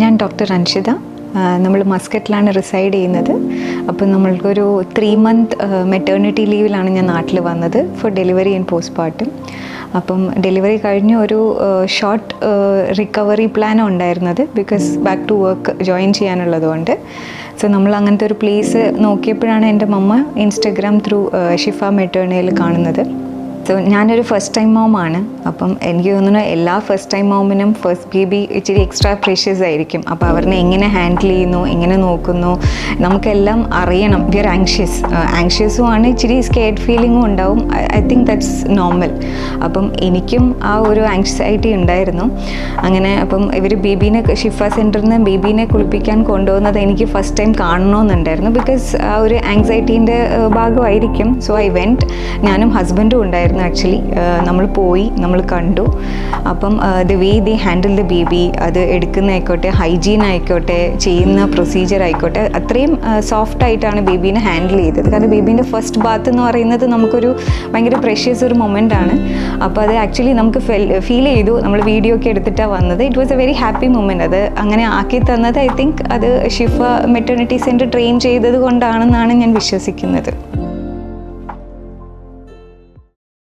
ഞാൻ ഡോക്ടർ അൻഷിത. നമ്മൾ മസ്കറ്റിലാണ് റിസൈഡ് ചെയ്യുന്നത്. അപ്പോൾ നമ്മൾക്കൊരു 3 month മെറ്റേണിറ്റി ലീവിലാണ് ഞാൻ നാട്ടിൽ വന്നത് ഫോർ ഡെലിവറി ആൻഡ് പോസ്റ്റ്മോർട്ടം. അപ്പം ഡെലിവറി കഴിഞ്ഞ് ഒരു ഷോർട്ട് റിക്കവറി പ്ലാനാണ് ഉണ്ടായിരുന്നത്, because back to work join ചെയ്യാനുള്ളതുകൊണ്ട്. സോ നമ്മൾ അങ്ങനത്തെ ഒരു പ്ലേസ് നോക്കിയപ്പോഴാണ് എൻ്റെ മമ്മ ഇൻസ്റ്റഗ്രാം ത്രൂ ഷിഫ മെറ്റേണിറ്റിയിൽ കാണുന്നത്. സോ ഞാനൊരു ഫസ്റ്റ് ടൈം മോമാണ്. അപ്പം എനിക്ക് തോന്നുന്നു എല്ലാ ഫസ്റ്റ് ടൈം മോമിനും ഫസ്റ്റ് ബേബി ഇച്ചിരി എക്സ്ട്രാ പ്രഷ്യസ് ആയിരിക്കും. അപ്പോൾ അവരെ എങ്ങനെ ഹാൻഡിൽ ചെയ്യുന്നു, എങ്ങനെ നോക്കുന്നു, നമുക്കെല്ലാം അറിയണം. വി ആർ ആങ്ഷ്യസും ആണ്, ഇച്ചിരി സ്കേർഡ് ഫീലിങ്ങും ഉണ്ടാവും. I think that's normal. അപ്പം എനിക്കും ആ ഒരു ആങ്സൈറ്റി ഉണ്ടായിരുന്നു. അങ്ങനെ അപ്പം ഇവർ ബേബീനെ ഷിഫ സെൻറ്ററിൽ നിന്ന് ബേബീനെ കുളിപ്പിക്കാൻ കൊണ്ടുപോകുന്നത് എനിക്ക് ഫസ്റ്റ് ടൈം കാണണമെന്നുണ്ടായിരുന്നു, ബിക്കോസ് ആ ഒരു ആങ്സൈറ്റീൻ്റെ ഭാഗമായിരിക്കും. So I went. ഞാനും ഹസ്ബൻഡും ഉണ്ടായിരുന്നു. ആക്ച്വലി നമ്മൾ പോയി, നമ്മൾ കണ്ടു. അപ്പം the way they handle the baby, അത് എടുക്കുന്നതായിക്കോട്ടെ, ഹൈജീൻ ആയിക്കോട്ടെ, ചെയ്യുന്ന പ്രൊസീജിയർ ആയിക്കോട്ടെ, അത്രയും സോഫ്റ്റായിട്ടാണ് ബേബീനെ ഹാൻഡിൽ ചെയ്തത്. കാരണം ബേബീൻ്റെ ഫസ്റ്റ് ബാത്ത് എന്ന് പറയുന്നത് നമുക്കൊരു ഭയങ്കര പ്രഷ്യസ് ഒരു മൊമെൻ്റ് ആണ്. അപ്പോൾ അത് ആക്ച്വലി നമുക്ക് ഫീൽ ചെയ്തു. നമ്മൾ വീഡിയോ ഒക്കെ എടുത്തിട്ടാണ് വന്നത്. It was A very happy moment. അത് അങ്ങനെ ആക്കി തന്നത് ഐ തിങ്ക് അത് ഷിഫ മെറ്റേണിറ്റി സെൻറ്റർ ട്രെയിൻ ചെയ്തത് കൊണ്ടാണെന്നാണ് ഞാൻ വിശ്വസിക്കുന്നത്.